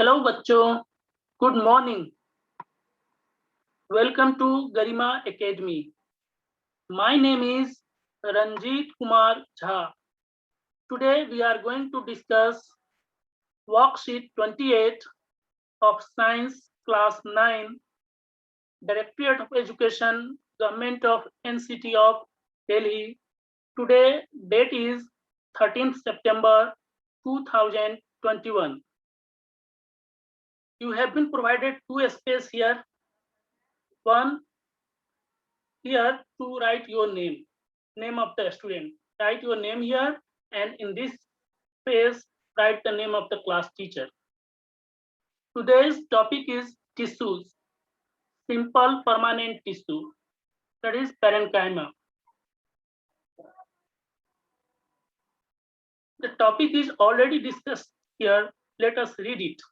Hello बच्चों, good morning. Welcome to Garima Academy. My name is Ranjeet Kumar Jha. Today we are going to discuss worksheet 28 of Science Class 9, Directorate of Education, Government of NCT of Delhi. Today date is 13th September 2021. You have been provided two space here. One here to write your name of the student. Write your name here, and in this space write the name of the class teacher. Today's topic is tissues, simple permanent tissue, that is parenchyma. The topic is already discussed here. Let us read it.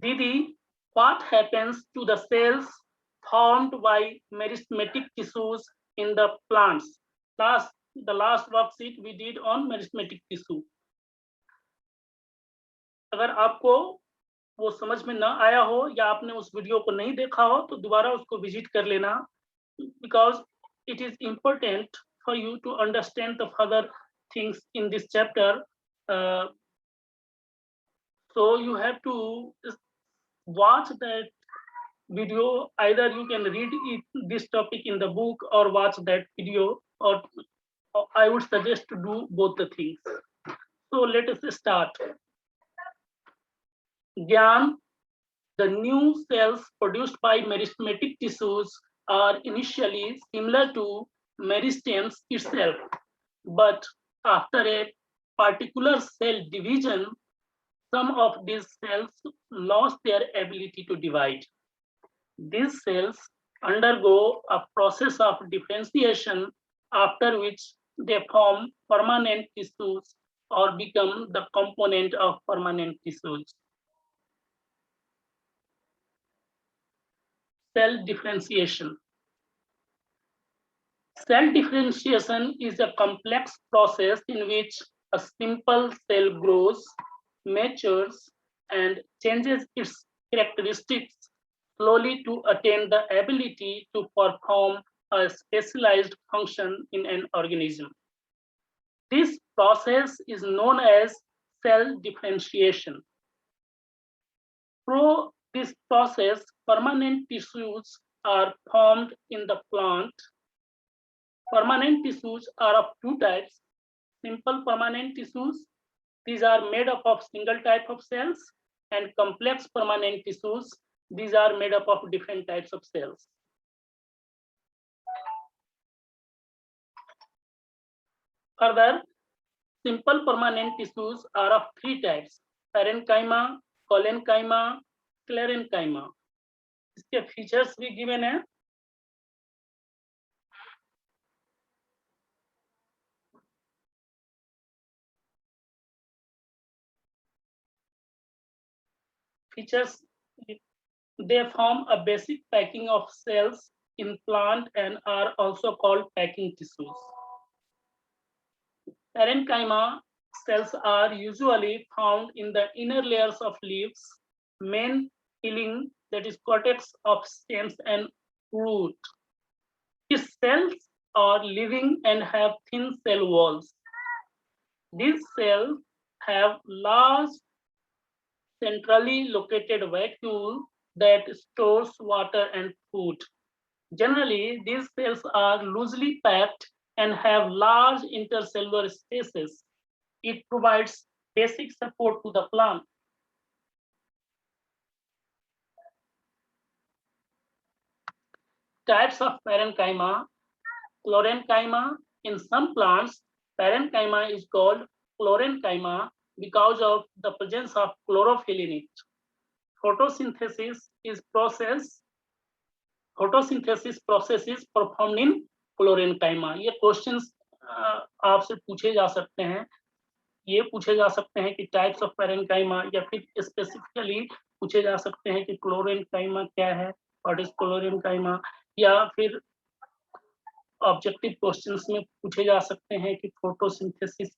Didi, what happens to the cells formed by meristematic tissues in the plants? The last worksheet we did on meristematic tissue. अगर आपको वो समझ में ना आया हो या आपने उस वीडियो को नहीं देखा हो तो दोबारा उसको विजिट कर लेना, because it is important for you to understand the further things in this chapter. So you have to watch that video. Either you can read this topic in the book or watch that video, or I would suggest to do both the things. So let us start. Gyan, the new cells produced by meristematic tissues are initially similar to meristems itself, but after a particular cell division, some of these cells lost their ability to divide. These cells undergo a process of differentiation, after which they form permanent tissues or become the component of permanent tissues. Cell differentiation. Cell differentiation is a complex process in which a simple cell grows, matures, and changes its characteristics slowly to attain the ability to perform a specialized function in an organism. This process is known as cell differentiation. Through this process, permanent tissues are formed in the plant. Permanent tissues are of two types. Simple permanent tissues, these are made up of single type of cells, and complex permanent tissues, these are made up of different types of cells. Further, simple permanent tissues are of three types: parenchyma, collenchyma, sclerenchyma. इसके features भी given है. Features, they form a basic packing of cells in plant and are also called packing tissues. Parenchyma cells are usually found in the inner layers of leaves, main healing, that is cortex of stems and root. These cells are living and have thin cell walls. These cells have large centrally located vacuole that stores water and food. Generally, these cells are loosely packed and have large intercellular spaces. It provides basic support to the plant. Types of parenchyma. Chlorenchyma. In some plants, parenchyma is called chlorenchyma because of the presence of chlorophyll in it. Photosynthesis process is performed in chlorenchyma. ये questions आपसे पूछे जा सकते हैं. ये पूछे जा सकते हैं कि टाइप्स ऑफ पैरेन्काइमा, या फिर स्पेसिफिकली पूछे जा सकते हैं कि क्लोरेन्काइमा क्या है, व्हाट इज क्लोरेन्काइमा, या फिर ऑब्जेक्टिव क्वेश्चंस में पूछे जा सकते हैं कि फोटोसिंथेसिस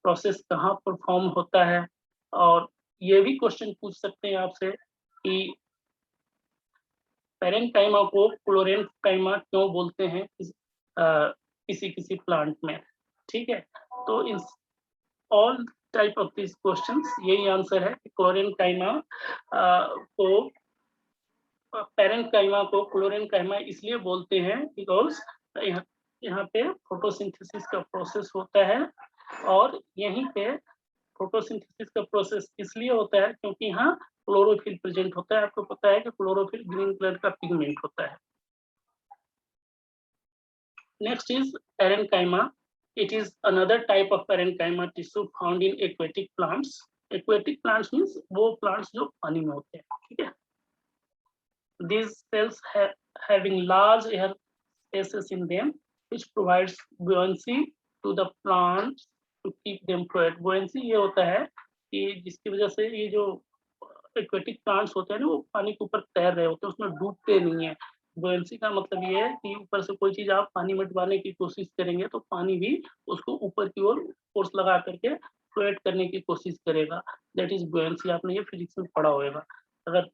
प्रोसेस कहाँ परफॉर्म होता है, और ये भी क्वेश्चन पूछ सकते हैं आपसे कि पैरेन्काइमा को क्लोरेन्काइमा क्यों बोलते हैं किसी किसी प्लांट में, ठीक है। तो in all type of this questions यही आंसर है कि क्लोरेन्काइमा को पैरेन्काइमा को क्लोरेन्काइमा इसलिए बोलते हैं बिकॉज यहाँ पे फोटोसिंथेसिस का प्रोसेस होता है, और यहीं पे फोटोसिंथेसिस का प्रोसेस इसलिए होता है क्योंकि यहाँ क्लोरोफिल प्रेजेंट होता है। आपको पता है कि क्लोरोफिल ग्रीन कलर का पिगमेंट होता है। Next is parenchyma. It is another type of parenchyma tissue found in aquatic plants. Aquatic plants means वो plants जो पानी में होते हैं, ठीक है। These cells having large air spaces in them, which provides buoyancy to the plants to keep them fluid. Buoyancy ये होता है कि जिसकी वजह से ये जो aquatic plants होते हैं ना, वो पानी के ऊपर तैर रहे होते हैं, उसमें डूबते नहीं है। बुएंसी का मतलब ये है कि ऊपर से कोई चीज आप पानी में डुबाने की कोशिश करेंगे तो पानी भी उसको ऊपर की ओर फोर्स लगा करके फ्लोट करने की कोशिश करेगा। That is buoyancy. आपने ये फिजिक्स में पढ़ा होगा। अगर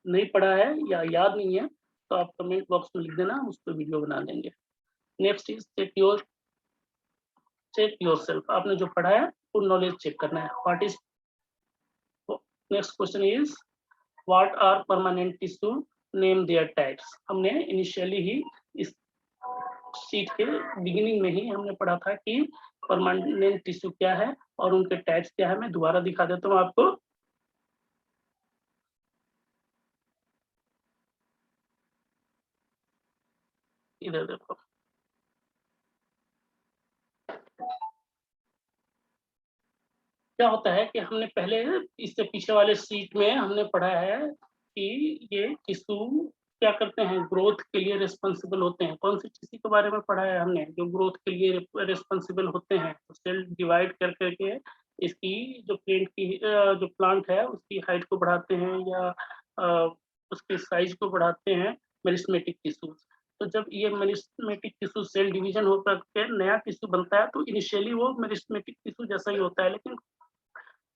नहीं पढ़ा है या याद नहीं है तो आप कमेंट बॉक्स में लिख देना, हम उस पर वीडियो बना देंगे। Next is check yourself. आपने जो पढ़ा है वो नॉलेज चेक करना है। What is next question is what are permanent tissue, name their types. हमने इनिशियली ही इस शीट के बिगिनिंग में ही हमने पढ़ा था कि परमानेंट टिश्यू क्या है और उनके टाइप्स क्या है। मैं दोबारा दिखा देता हूँ आपको। इधर देखो, क्या होता है कि हमने पहले इससे पीछे वाले शीट में हमने पढ़ा है कि ये टिश्यू क्या करते हैं, ग्रोथ के लिए रिस्पॉन्सिबल होते हैं। कौन सी टिश्यू के बारे में पढ़ा है हमने, जो ग्रोथ के लिए रिस्पॉन्सिबल होते हैं। तो सेल डिवाइड कर करके इसकी जो प्लांट है उसकी हाइट को बढ़ाते हैं या उसके साइज को बढ़ाते हैं मेरिस्टेमेटिक टिश्यू। तो जब ये मेरिस्टेमेटिक टिश्यू सेल डिवीजन होकर के नया टिश्यू बनता है तो इनिशियली वो मेरिस्टेमेटिक टिश्यू जैसा ही होता है, लेकिन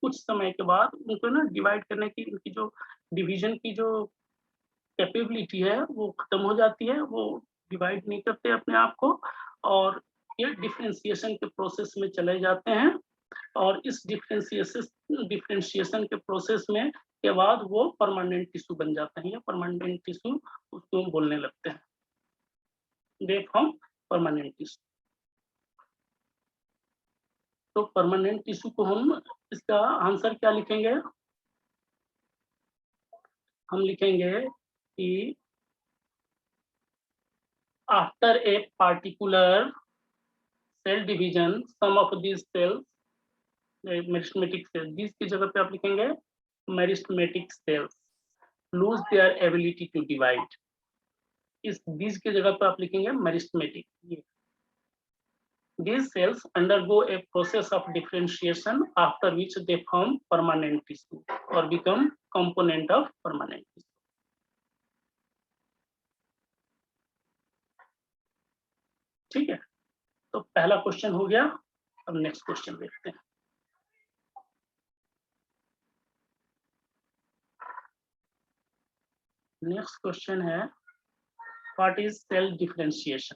कुछ समय के बाद उनको ना डिवाइड करने की, उनकी जो डिवीजन की जो कैपेबिलिटी है वो खत्म हो जाती है, वो डिवाइड नहीं करते अपने आप को, और ये डिफरेंशिएशन के प्रोसेस में चले जाते हैं। और इस डिफरेंशिएशन के प्रोसेस में के बाद वो परमानेंट टिश्यू बन जाते हैं, या परमानेंट टिश्यू उसको हम बोलने लगते हैं। They form permanent tissue. तो परमानेंट टिश्यू को हम, इसका आंसर क्या लिखेंगे, हम लिखेंगे कि after a particular cell division some of this cells, meristematic cell, this की जगह पे आप लिखेंगे meristematic cells lose their ability to divide. इस दिस की जगह पे आप लिखेंगे meristematic. These cells undergo a process of differentiation after which they form permanent tissue or become component of permanent tissue. ठीक है, तो पहला क्वेश्चन हो गया। अब नेक्स्ट क्वेश्चन देखते हैं। नेक्स्ट क्वेश्चन है व्हाट इज सेल डिफरेंशिएशन।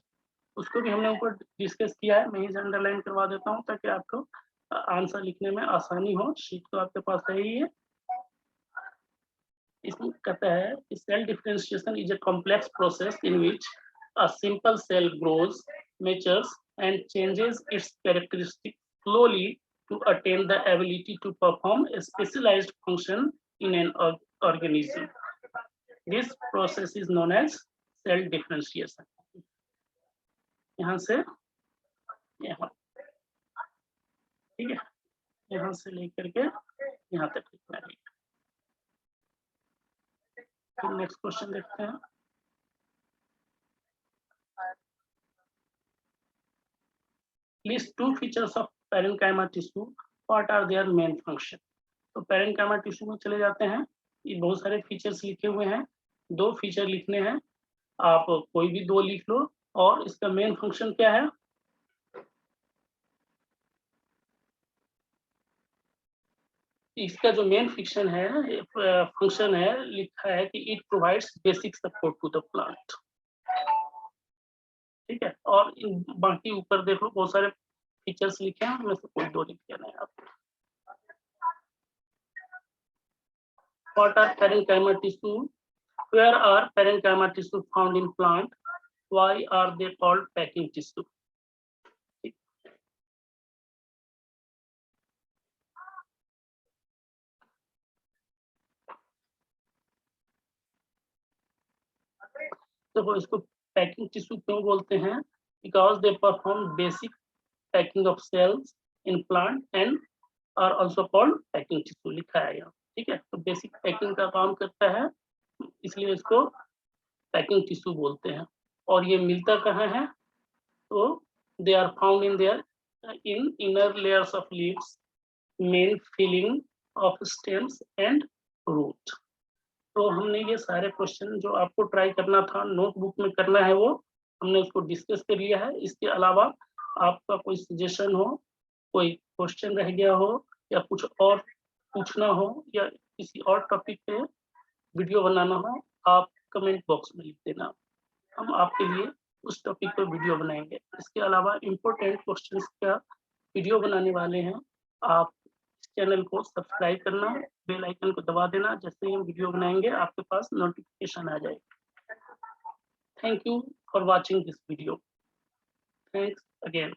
उसको भी हमने ऊपर डिस्कस किया है, मैं ही अंडरलाइन करवा देता हूँ ताकि आपको आंसर लिखने में आसानी हो। शीट तो आपके पास है ही है। इसमें कहता है कि cell differentiation is a complex process in which a simple cell grows, matures, and changes its characteristics slowly to attain the ability to perform a specialized function in an organism. This process is known as cell differentiation. यहाँ से यहाँ, ठीक है, यहाँ से लेकर के यहाँ तक लिखना है। फिर नेक्स्ट क्वेश्चन देखते हैं। List two features of parenchyma tissue. What are their main function? तो parenchyma tissue में चले जाते हैं। ये बहुत सारे फीचर्स लिखे हुए हैं, दो फीचर लिखने हैं, आप कोई भी दो लिख लो। और इसका मेन फंक्शन क्या है, इसका जो मेन फिक्शन है फंक्शन है, लिखा है कि it provides basic support to the plant. ठीक है, और बाकी ऊपर देखो बहुत सारे फीचर्स लिखे हैं, उनमें से कोई 2 लिख देना है आप। What are parenchyma tissue? Where are parenchyma tissue found in plant? Why are they called packing tissue? तो इसको पैकिंग टिश्यू क्यों बोलते हैं? Because they perform basic packing of cells in plant and are also called packing tissue, लिखा है यहाँ। ठीक है, तो बेसिक पैकिंग का काम करता है, इसलिए इसको पैकिंग टिश्यू बोलते हैं। और ये मिलता कहाँ है? तो they are found in their in inner layers of leaves, main filling of stems and root. तो हमने ये सारे क्वेश्चन जो आपको ट्राई करना था, नोटबुक में करना है, वो हमने उसको डिस्कस कर लिया है। इसके अलावा आपका कोई सजेशन हो, कोई क्वेश्चन रह गया हो, या कुछ और पूछना हो, या किसी और टॉपिक पे वीडियो बनाना हो, आप कमेंट बॉक्स में लिख देना, हम आपके लिए उस टॉपिक पर वीडियो बनाएंगे। इसके अलावा इम्पोर्टेंट क्वेश्चंस का वीडियो बनाने वाले हैं। आप चैनल को सब्सक्राइब करना, बेल आइकन को दबा देना, जैसे ही हम वीडियो बनाएंगे आपके पास नोटिफिकेशन आ जाएगा। Thank you for watching this video. Thanks again.